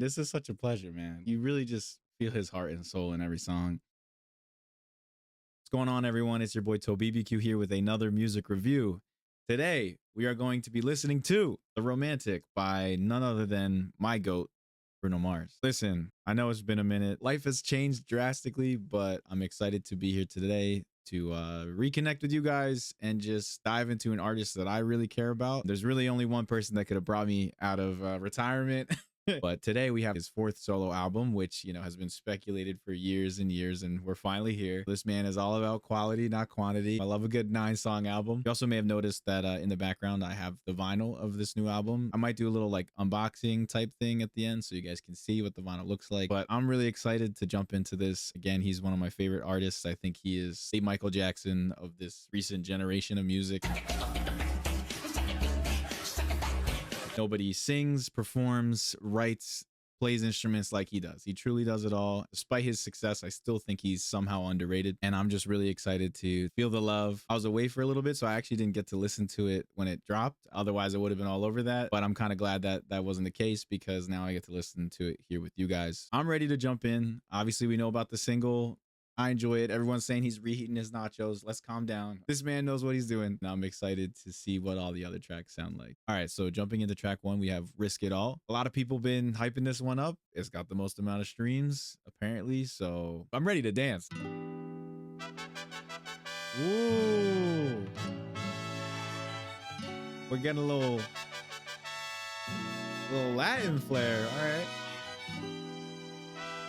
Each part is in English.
This is such a pleasure, man. You really just feel his heart and soul in every song. What's going on, everyone? It's your boy TOBBQ here with another music review. Today, we are going to be listening to The Romantic by none other than my GOAT, Bruno Mars. Listen, I know it's been a minute. Life has changed drastically, but I'm excited to be here today to reconnect with you guys and just dive into an artist that I really care about. There's really only one person that could have brought me out of retirement. But today we have his fourth solo album, which, you know, has been speculated for years and years, and we're finally here. This man is all about quality, not quantity. I love a good 9-song album. You also may have noticed that in the background, I have the vinyl of this new album. I might do a little like unboxing type thing at the end so you guys can see what the vinyl looks like. But I'm really excited to jump into this. Again, he's one of my favorite artists. I think he is the Michael Jackson of this recent generation of music. Nobody sings, performs, writes, plays instruments like he does. He truly does it all. Despite his success, I still think he's somehow underrated. And I'm just really excited to feel the love. I was away for a little bit, so I actually didn't get to listen to it when it dropped. Otherwise, I would have been all over that. But I'm kind of glad that that wasn't the case because now I get to listen to it here with you guys. I'm ready to jump in. Obviously, we know about the single. I enjoy it. Everyone's saying he's reheating his nachos. Let's calm down. This man knows what he's doing. Now I'm excited to see what all the other tracks sound like. All right, so jumping into track 1, we have Risk It All. A lot of people been hyping this one up. It's got the most amount of streams, apparently, so I'm ready to dance. Ooh. We're getting a little Latin flair. All right.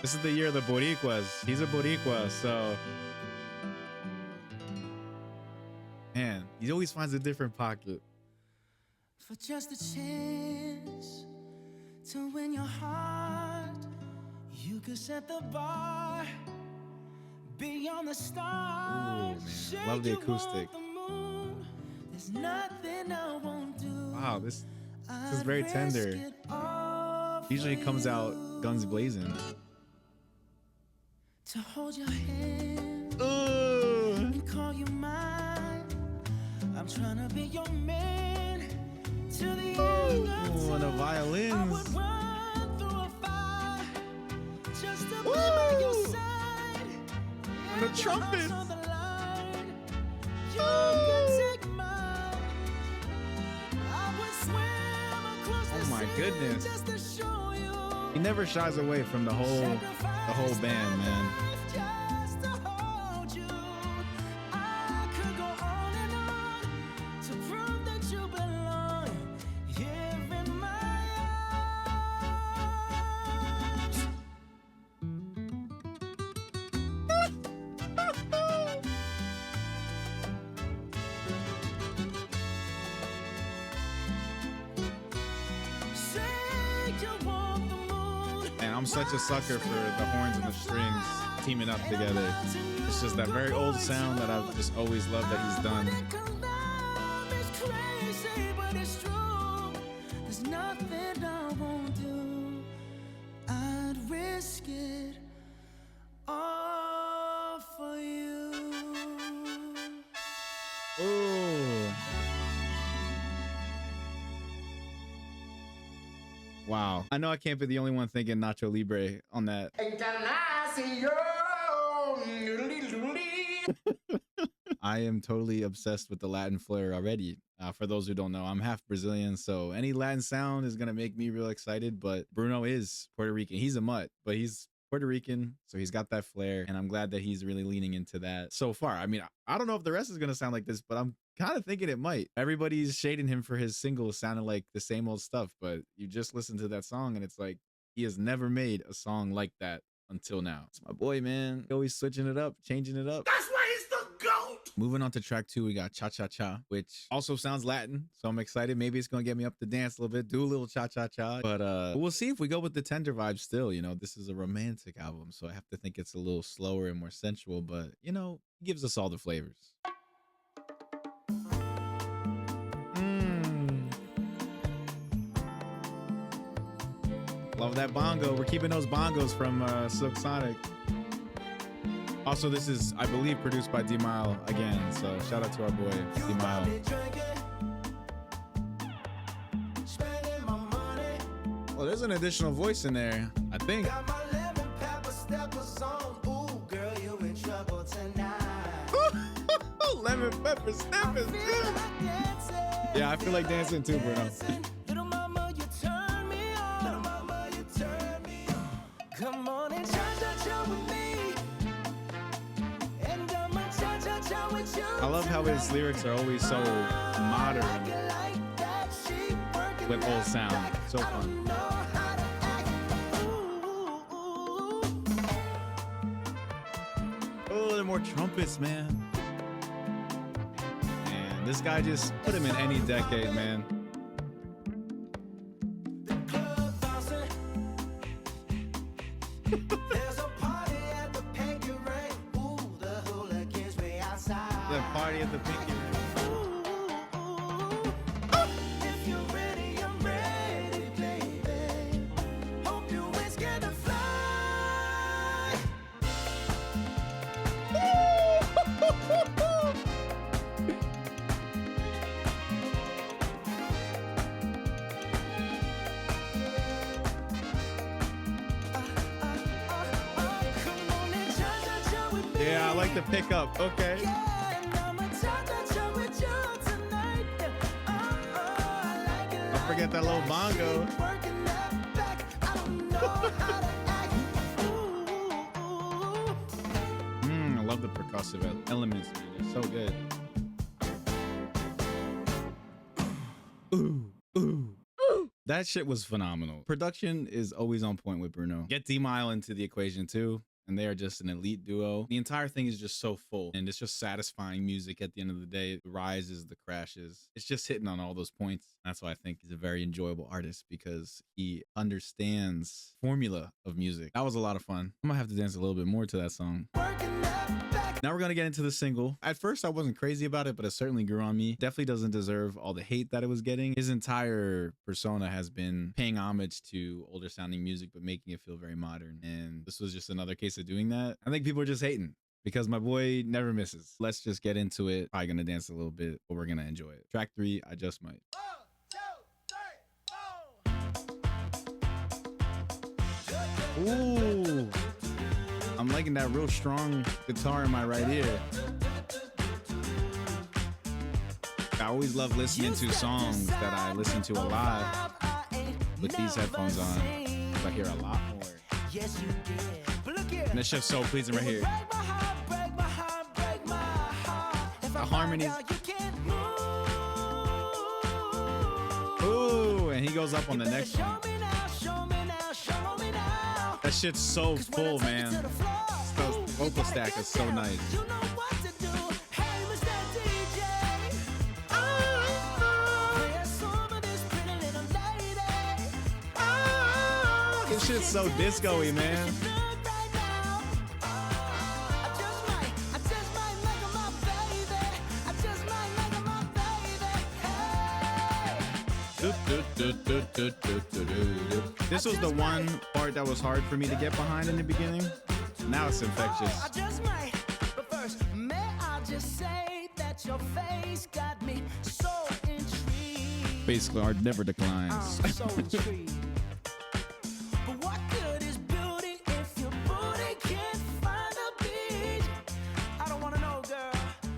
This is the year of the Boricuas. He's a Boricua, so. Man, he always finds a different pocket. For just a chance to win your heart, you could set the bar beyond the stars. Ooh, man. Love the acoustic. There's nothing I won't do. Wow, this is very tender. Usually it comes out guns blazing. To hold your hand and call you mine. I'm trying to be your man to the end of time. And the violins. I would run through a fire just to be by your side. And the trumpets. On the line, you can take mine. I would swim across the my sea goodness. just to show you. He never shies away from the whole band, man. Just to hold you. I could go on and on to prove that you belong here in my arms. Say you want the moon. And I'm such a sucker for the horns and the strings teaming up together. It's just that very old sound that I've just always loved that he's done. There's nothing I won't do. I'd risk it all for you. Ooh. Wow. I know I can't be the only one thinking Nacho Libre on that. I am totally obsessed with the Latin flair already. For those who don't know, I'm half Brazilian, so any Latin sound is going to make me real excited, but Bruno is Puerto Rican. He's a mutt, but he's Puerto Rican, so he's got that flair, and I'm glad that he's really leaning into that so far. I mean, I don't know if the rest is going to sound like this, but I'm kind of thinking it might. Everybody's shading him for his singles sounding like the same old stuff, but you just listen to that song, and it's like he has never made a song like that until now. It's my boy, man. Always switching it up, changing it up. That's why he's the GOAT. Moving on to track 2, we got Cha Cha Cha, which also sounds Latin, so I'm excited. Maybe it's gonna get me up to dance a little bit, do a little cha cha cha. But we'll see if we go with the tender vibe still. You know, this is a romantic album, so I have to think it's a little slower and more sensual, but you know, it gives us all the flavors. Love that bongo. We're keeping those bongos from Silk Sonic. Also, this is, I believe, produced by D-Mile again. So shout out to our boy, D-Mile. Oh, there's was an additional voice in there, I think. Got my lemon pepper steppers on. Ooh, girl, you in trouble tonight. Lemon pepper steppers. Feel like dancing. Yeah, I feel like dancing too, Bruno. Little mama, you turn me on. Little mama, you turn me on. Come on and cha-cha-cha with me. And I'ma cha-cha-cha with you. I love how his lyrics are always so modern with old sound. So fun. Oh, there are more trumpets, man. Man, this guy just put him in any decade, man. The party at the Pinky Ring. If you're ready, I'm ready, baby. Hope you ain't scared to fly. Come on and cha-cha-cha with me. Yeah, I like the pickup. Okay. Don't forget that little bongo. I love the percussive elements, man. They're so good. Ooh, ooh, ooh. That shit was phenomenal. Production is always on point with Bruno. Get D-Mile into the equation too, and they are just an elite duo. The entire thing is just so full, and it's just satisfying music at the end of the day. The rises, the crashes. It's just hitting on all those points. That's why I think he's a very enjoyable artist, because he understands formula of music. That was a lot of fun. I'm gonna have to dance a little bit more to that song. Now we're gonna get into the single. At first I wasn't crazy about it, but it certainly grew on me. Definitely doesn't deserve all the hate that it was getting. His entire persona has been paying homage to older sounding music, but making it feel very modern. And this was just another case of doing that. I think people are just hating, because my boy never misses. Let's just get into it. Probably gonna dance a little bit, but we're gonna enjoy it. Track 3, I Just Might. 1, 2, 3, 4. Ooh. I'm liking that real strong guitar in my right ear. I always love listening to songs that I listen to a lot with these headphones on. I hear a lot more. And this shit's so pleasing right here. The harmonies. Ooh, and he goes up on the next one. That shit's so full, man. The vocal stack is so nice. This shit's so disco-y, man. This was the one part that was hard for me to get behind in the beginning. Now it's infectious. But first, may I just say that your face got me so intrigued. Basically, art never declines. I'm so intrigued. But what good is beauty if your booty can't find a beat? I don't wanna know, girl.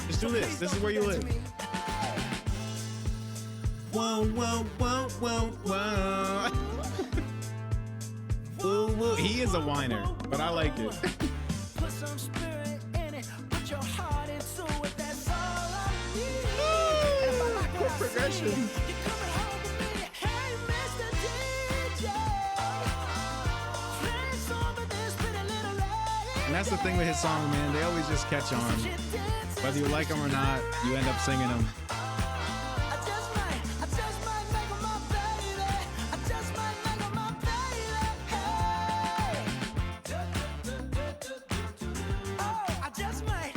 Just do this. This is where you live. Whoa, whoa, whoa, whoa, whoa. Woo, woo. He is a whiner, but I like it. Put some spirit in it, put your heart into it, that's all I need. And if I like what I Progression. see, you're coming home with me. Hey, Mr. DJ, play some of this pretty little lady. And that's the thing with his song, man. They always just catch on. Whether you like them or not, you end up singing them. I just might make her my baby. I just might make her my baby. Oh, I just might.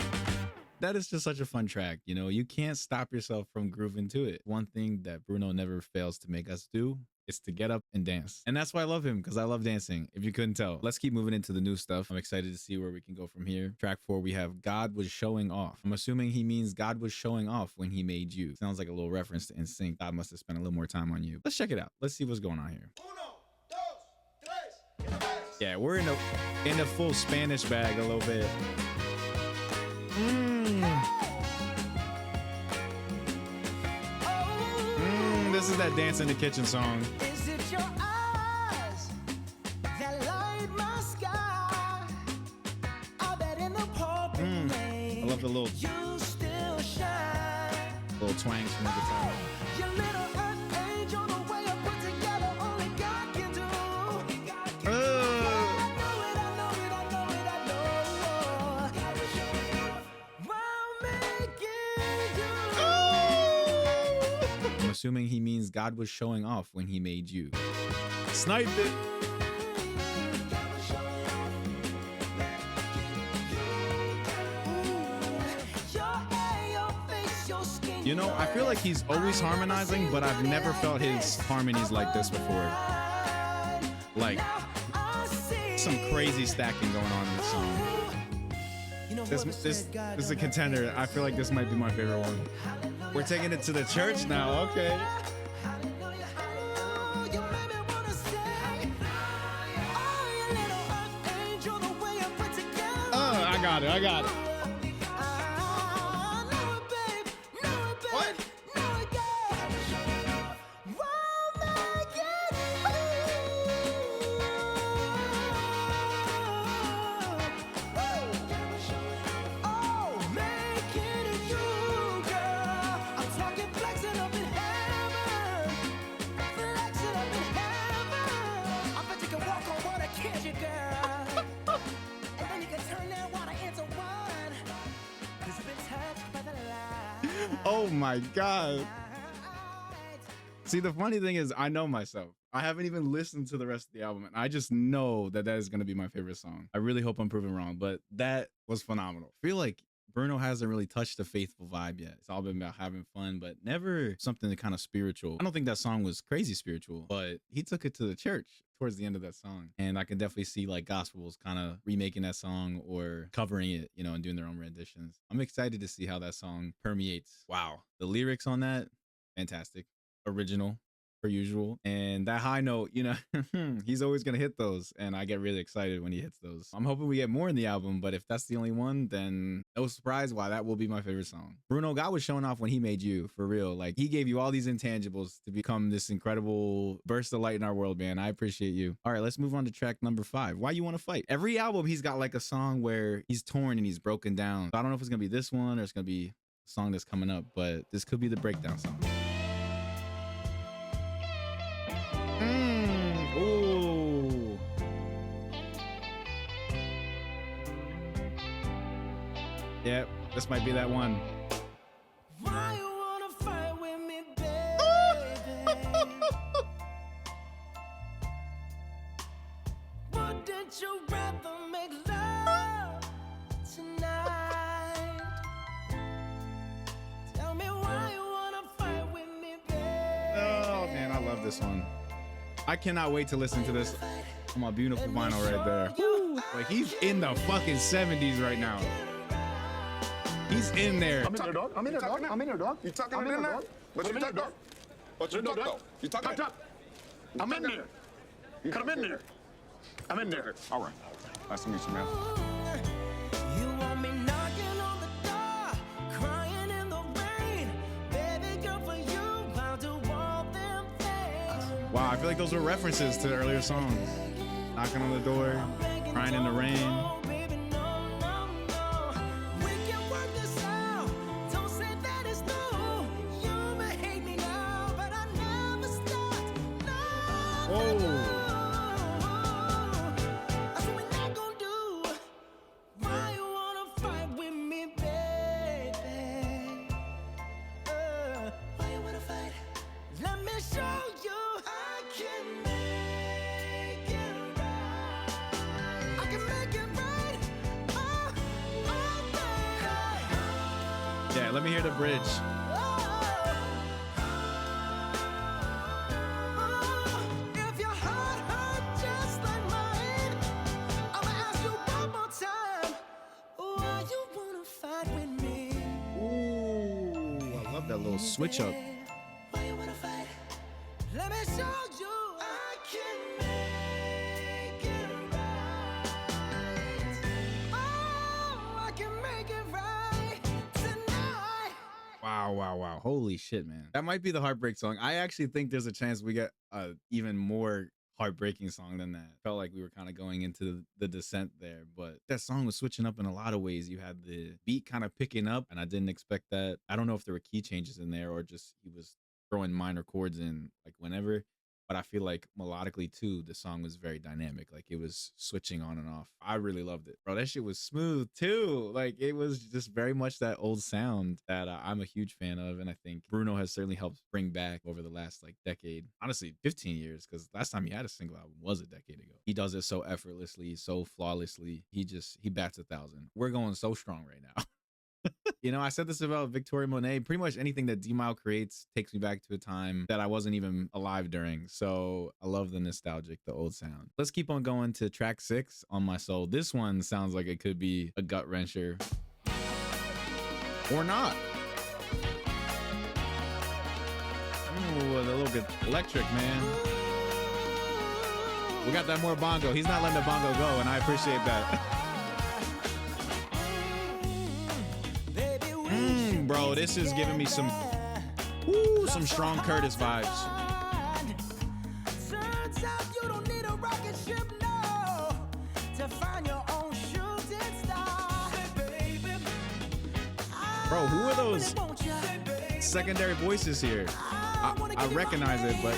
That is just such a fun track. You know, you can't stop yourself from grooving to it. One thing that Bruno never fails to make us do is to get up and dance. And that's why I love him, because I love dancing, if you couldn't tell. Let's keep moving into the new stuff. I'm excited to see where we can go from here. Track 4, we have God Was Showing Off. I'm assuming he means God was showing off when he made you. Sounds like a little reference to NSYNC. God must have spent a little more time on you. Let's check it out. Let's see what's going on here. 1, 2, Yeah, we're in the full Spanish bag a little bit. This is that dance in the kitchen song. Is it your eyes that light my sky? I bet in the pouring rain, I love the little you still shine. twangs from the guitar. Your little earth angel, the way I put together, only God can do. I know it, I know it, I know it, I know. While making you. I'm assuming he means God was showing off when he made you. Sniped it. You know, I feel like he's always harmonizing, but I've never felt his harmonies like this before. Like, some crazy stacking going on in the song. This is a contender. I feel like this might be my favorite one. We're taking it to the church now. Okay. I got it. I got it. Oh my God. See, the funny thing is, I know myself. I haven't even listened to the rest of the album, and I just know that that is going to be my favorite song. I really hope I'm proven wrong, but that was phenomenal. I feel like Bruno hasn't really touched the faithful vibe yet. It's all been about having fun, but never something kind of spiritual. I don't think that song was crazy spiritual, but he took it to the church towards the end of that song. And I can definitely see like gospels kind of remaking that song or covering it, you know, and doing their own renditions. I'm excited to see how that song permeates. Wow. The lyrics on that, fantastic. Original. Per usual, and that high note, you know, he's always gonna hit those, and I get really excited when he hits those. I'm hoping we get more in the album, but if that's the only one, then no surprise why that will be my favorite song. Bruno, God was showing off when he made you, for real. Like, he gave you all these intangibles to become this incredible burst of light in our world, man. I appreciate you. All right, let's move on to track number 5. Why You Wanna Fight? Every album he's got like a song where he's torn and he's broken down. So I don't know if it's gonna be this one or it's gonna be a song that's coming up, but this could be the breakdown song. Ooh. Yep, this might be that one. Why you wanna fight with me, baby? Wouldn't you rather make love tonight? Tell me why you wanna fight with me, baby. Oh man, I love this one. I cannot wait to listen to this on my beautiful vinyl right there. Woo. Like, he's in the fucking 70s right now. He's in there. I'm in there, dog. I'm in there, dog. I'm in there, dog. You talking in there? What's your talk, dog? What's your talk, dog? You talking? I'm in there. You come in there. I'm in there. All right. Nice to meet you, man. You want me knocking on the door, crying in the rain. Baby girl, for you, I'll do all them things. Wow, I feel like those were references to the earlier songs. Knocking on the door, crying in the rain. Yeah, let me hear the bridge. If your heart hurt just like mine, I'ma ask you one more time. Why you wanna fight with me? Ooh, I love that little switch up. Why you wanna fight? Let me show you I can make Wow. Holy shit, man. That might be the heartbreak song. I actually think there's a chance we get a even more heartbreaking song than that. Felt like we were kind of going into the descent there, but that song was switching up in a lot of ways. You had the beat kind of picking up, and I didn't expect that. I don't know if there were key changes in there or just he was throwing minor chords in like whenever. But I feel like melodically too, the song was very dynamic. Like it was switching on and off. I really loved it, bro. That shit was smooth too. Like it was just very much that old sound that I'm a huge fan of, and I think Bruno has certainly helped bring back over the last like decade. Honestly, 15 years, because last time he had a single album was a decade ago. He does it so effortlessly, so flawlessly. He bats 1,000. We're going so strong right now. You know, I said this about Victoria Monet. Pretty much anything that D-Mile creates takes me back to a time that I wasn't even alive during. So I love the nostalgic, the old sound. Let's keep on going to track 6, On My Soul. This one sounds like it could be a gut wrencher. Or not. Ooh, a little bit electric, man. We got that more bongo. He's not letting the bongo go, and I appreciate that. Bro, this is giving me some strong Curtis vibes. Turns out you don't need a rocket ship, no, to find your own shooting star. Bro, who are those secondary voices here? I recognize it, but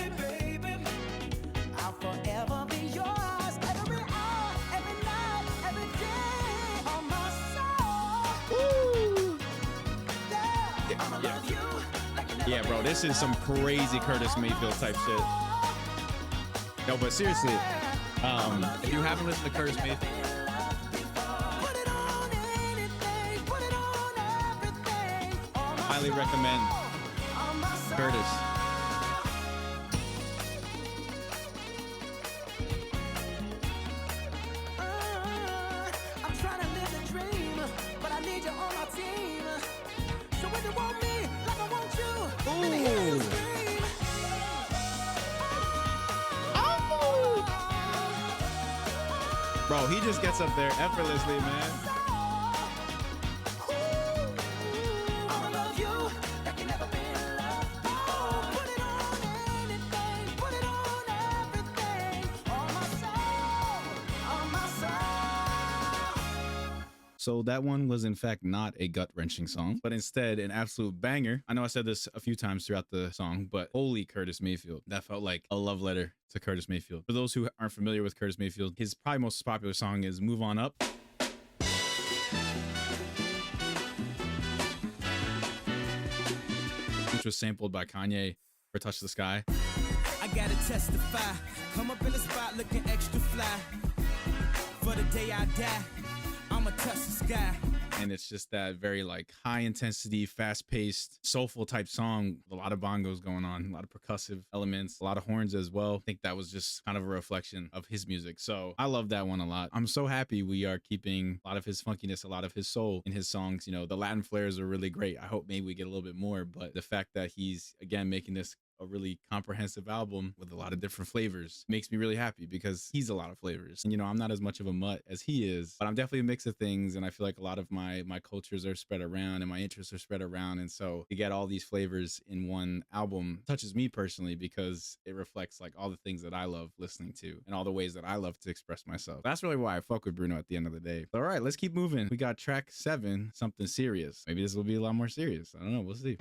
I'll forever be yours, every hour, every night, every day, on my soul. Yeah, bro, this is some crazy Curtis Mayfield type shit. No, but seriously, if you haven't listened to Curtis Mayfield, highly recommend Curtis. I'm trying to live the dream, but I need you on my team. So if you want me like I want you, let me hear you scream. Bro, he just gets up there effortlessly, man. I'ma love you like you never been loved. Oh, put it on anything, put it on everything. On my soul. So that one was in fact not a gut-wrenching song, but instead an absolute banger. I know I said this a few times throughout the song, but holy Curtis Mayfield. That felt like a love letter to Curtis Mayfield. For those who aren't familiar with Curtis Mayfield, his probably most popular song is Move On Up. Which was sampled by Kanye for Touch the Sky. I gotta testify. Come up in the spot looking extra fly. For the day I die, I'ma touch the sky. And it's just that very like high intensity, fast paced, soulful type song with a lot of bongos going on, a lot of percussive elements, a lot of horns as well. I think that was just kind of a reflection of his music. So I love that one a lot. I'm so happy we are keeping a lot of his funkiness, a lot of his soul in his songs. You know, the Latin flares are really great. I hope maybe we get a little bit more, but the fact that he's again making this a really comprehensive album with a lot of different flavors makes me really happy because he's a lot of flavors. And, you know, I'm not as much of a mutt as he is, but I'm definitely a mix of things. And I feel like a lot of my cultures are spread around and my interests are spread around. And so to get all these flavors in one album touches me personally because it reflects like all the things that I love listening to and all the ways that I love to express myself. That's really why I fuck with Bruno at the end of the day. All right, let's keep moving. We got track 7, Something Serious. Maybe this will be a lot more serious. I don't know. We'll see.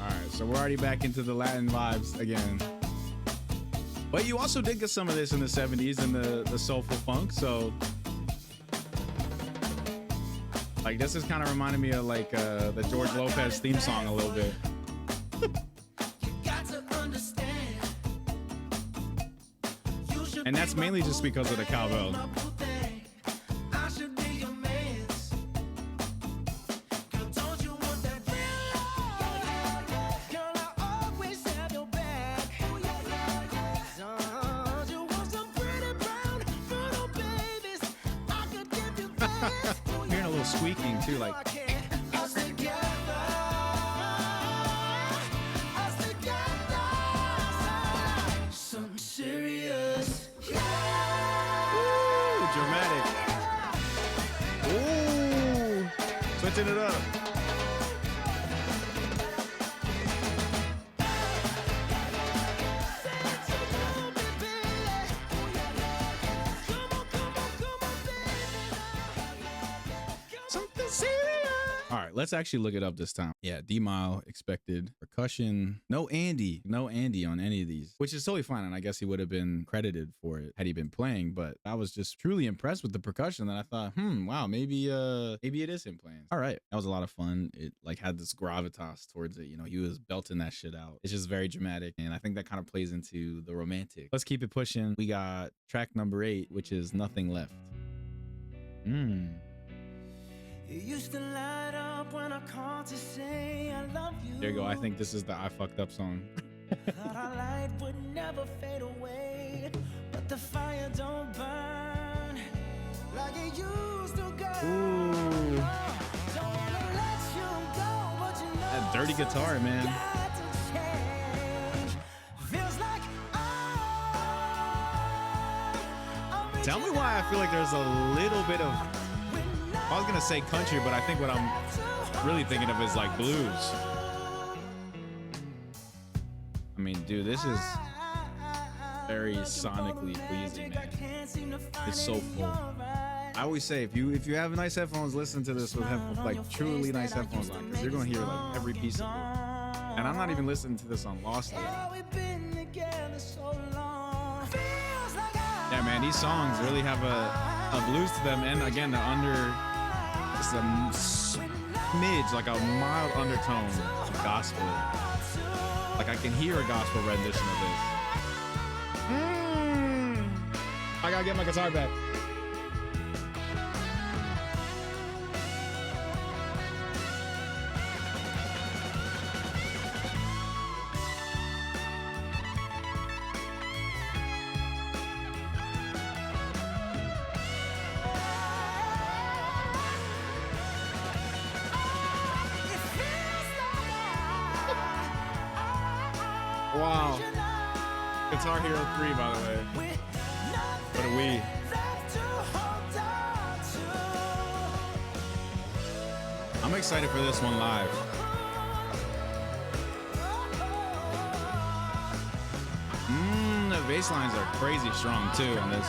All right, so we're already back into the Latin vibes again. But you also did get some of this in the 70s and the soulful funk. So like this is kind of reminding me of like the George Lopez theme song a little bit. And that's mainly just because of the cowbell. Hearing a little squeaking too, like. Something serious. Ooh, dramatic. Ooh, switching it up. All right, let's actually look it up this time. Yeah, D-Mile expected percussion. No Andy on any of these, which is totally fine. And I guess he would have been credited for it had he been playing. But I was just truly impressed with the percussion that I thought, wow, maybe it is him playing. All right, that was a lot of fun. It like had this gravitas towards it. You know, he was belting that shit out. It's just very dramatic, and I think that kind of plays into the romantic. Let's keep it pushing. We got track number 8, which is Nothing Left. You used to light up when I called to say I love you. There you go. I think this is the I Fucked Up song. Thought our light would never fade away, but the fire don't burn like it used to go. Ooh. Don't wanna let you go, but you know That dirty guitar, man. got to change. Feels like I'm Tell me why I feel like there's a little bit of, I was gonna say country, but I think what I'm really thinking of is like blues. I mean, dude, this is very sonically pleasing, man. It's so full. I always say, if you have nice headphones, listen to this with like truly nice headphones on, because you're gonna hear like every piece of it. And I'm not even listening to this on Lost yet. Yeah, man, these songs really have a blues to them, and again, the just a smidge, like a mild undertone of gospel. Like I can hear a gospel rendition of this. I gotta get my guitar back. Wow. Guitar Hero 3, by the way. What a Wii. I'm excited for this one live. The bass lines are crazy strong too on this.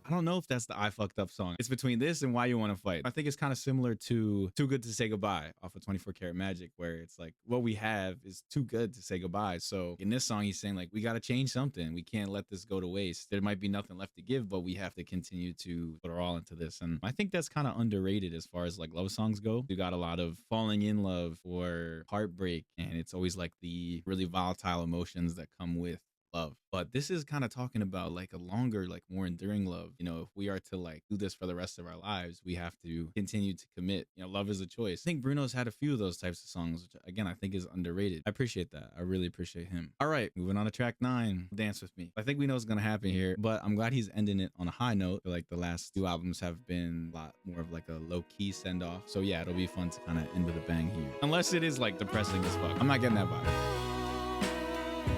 I don't know if that's the I Fucked Up song. It's between this and Why You Wanna Fight. I think it's kind of similar to Too Good to Say Goodbye off of 24 Karat Magic, where it's like what we have is too good to say goodbye. So in this song, he's saying like, we got to change something. We can't let this go to waste. There might be nothing left to give, but we have to continue to put our all into this. And I think that's kind of underrated as far as like love songs go. You got a lot of falling in love or heartbreak, and it's always like the really volatile emotions that come with love. But this is kind of talking about like a longer, like more enduring love. You know, if we are to like do this for the rest of our lives, we have to continue to commit. You know, love is a choice. I think Bruno's had a few of those types of songs, which again, I think is underrated. I appreciate that. I really appreciate him. All right, moving on to track 9, Dance With Me. I think we know what's going to happen here, but I'm glad he's ending it on a high note. I feel like the last 2 albums have been a lot more of like a low-key send-off. So yeah, it'll be fun to kind of end with a bang here. Unless it is like depressing as fuck. I'm not getting that vibe.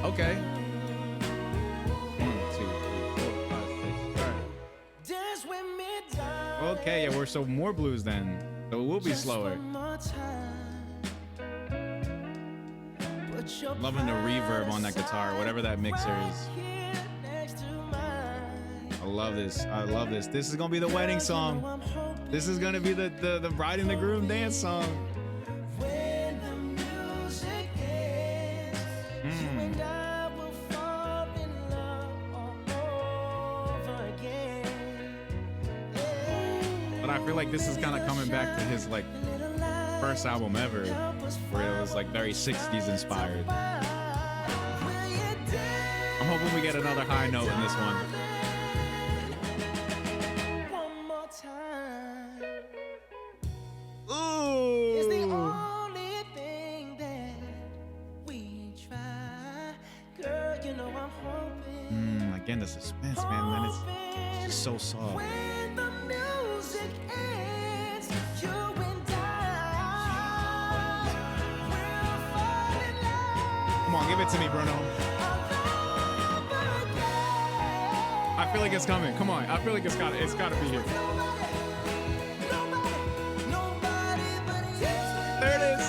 Okay. Okay, yeah, we're so more blues then. So it will be slower. Loving the reverb on that guitar, whatever that mixer is. I love this. I love this. This is gonna be the wedding song. This is gonna be the bride and the groom dance song. But I feel like this is kind of coming back to his like first album ever, where it was like very 60s inspired. I'm hoping we get another high note in this one. Again, the suspense, man, it's just so soft. Come on, give it to me, Bruno. I feel like it's coming. Come on, I feel like it's gotta be here. There it is.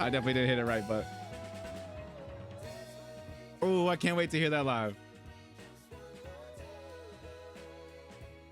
I definitely didn't hit it right, but oh, I can't wait to hear that live.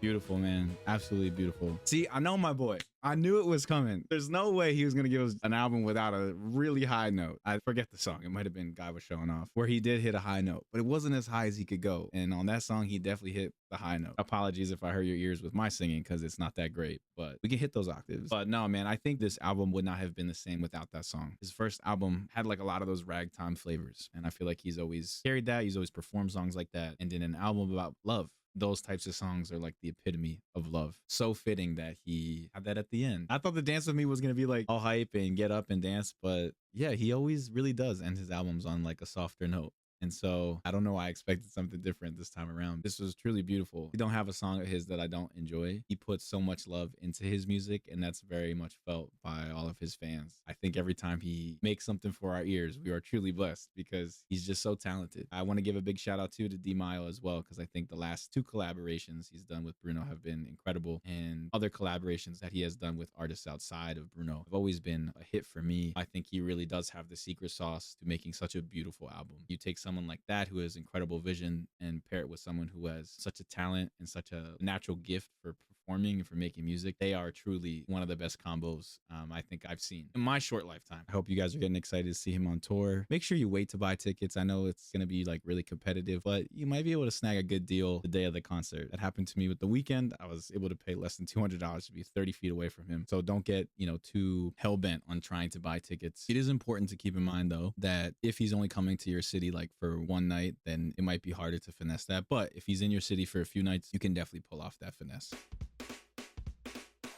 Beautiful, man. Absolutely beautiful. See, I know my boy. I knew it was coming. There's no way he was going to give us an album without a really high note. I forget the song. It might have been Guy Was Showing Off, where he did hit a high note, but it wasn't as high as he could go. And on that song, he definitely hit the high note. Apologies if I hurt your ears with my singing, because it's not that great, but we can hit those octaves. But no, man, I think this album would not have been the same without that song. His first album had like a lot of those ragtime flavors. And I feel like he's always carried that. He's always performed songs like that. And in an album about love, those types of songs are like the epitome of love. So fitting that he had that at the end. I thought the Dance With Me was going to be like all hype and get up and dance, but yeah, he always really does end his albums on like a softer note. And so I don't know why I expected something different this time around. This was truly beautiful. We don't have a song of his that I don't enjoy. He puts so much love into his music, and that's very much felt by all of his fans. I think every time he makes something for our ears, we are truly blessed because he's just so talented. I want to give a big shout out to D Mile as well, because I think the last 2 collaborations he's done with Bruno have been incredible, and other collaborations that he has done with artists outside of Bruno have always been a hit for me. I think he really does have the secret sauce to making such a beautiful album. You take someone like that who has incredible vision and pair it with someone who has such a talent and such a natural gift for performing and for making music, they are truly one of the best combos I think I've seen in my short lifetime. I hope you guys are getting excited to see him on tour. Make sure you wait to buy tickets. I know it's going to be like really competitive, but you might be able to snag a good deal the day of the concert. That happened to me with The Weeknd. I was able to pay less than $200 to be 30 feet away from him. So don't get, too hell-bent on trying to buy tickets. It is important to keep in mind though, that if he's only coming to your city like for one night, then it might be harder to finesse that. But if he's in your city for a few nights, you can definitely pull off that finesse.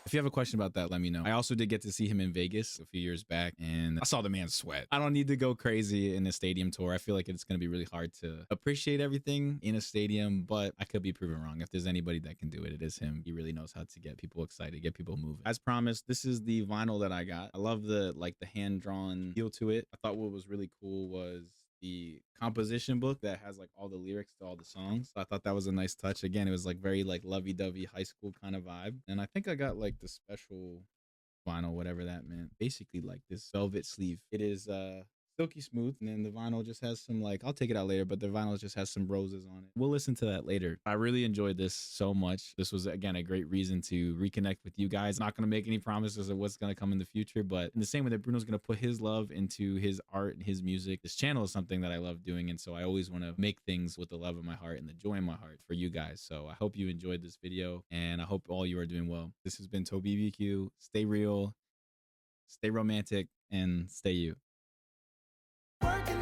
If you have a question about that, let me know. I also did get to see him in Vegas a few years back, and I saw the man sweat. I don't need to go crazy in a stadium tour. I feel like it's going to be really hard to appreciate everything in a stadium, but I could be proven wrong. If there's anybody that can do it, it is him. He really knows how to get people excited, get people moving. As promised, this is the vinyl that I got. I love the hand-drawn feel to it. I thought what was really cool was the composition book that has like all the lyrics to all the songs. So I thought that was a nice touch. Again, it was like very like lovey-dovey high school kind of vibe. And I think I got like the special vinyl, whatever that meant. Basically like this velvet sleeve. It is silky smooth, and then the vinyl just has some like, I'll take it out later, but the vinyl just has some roses on it. We'll listen to that later. I really enjoyed this so much. This was again a great reason to reconnect with you guys. Not going to make any promises of what's going to come in the future, but in the same way that Bruno's going to put his love into his art and his music, this channel is something that I love doing, and so I always want to make things with the love of my heart and the joy in my heart for you guys. So I hope you enjoyed this video, and I hope all you are doing well. This has been TOBBQ. Stay real, stay romantic, and stay you. Working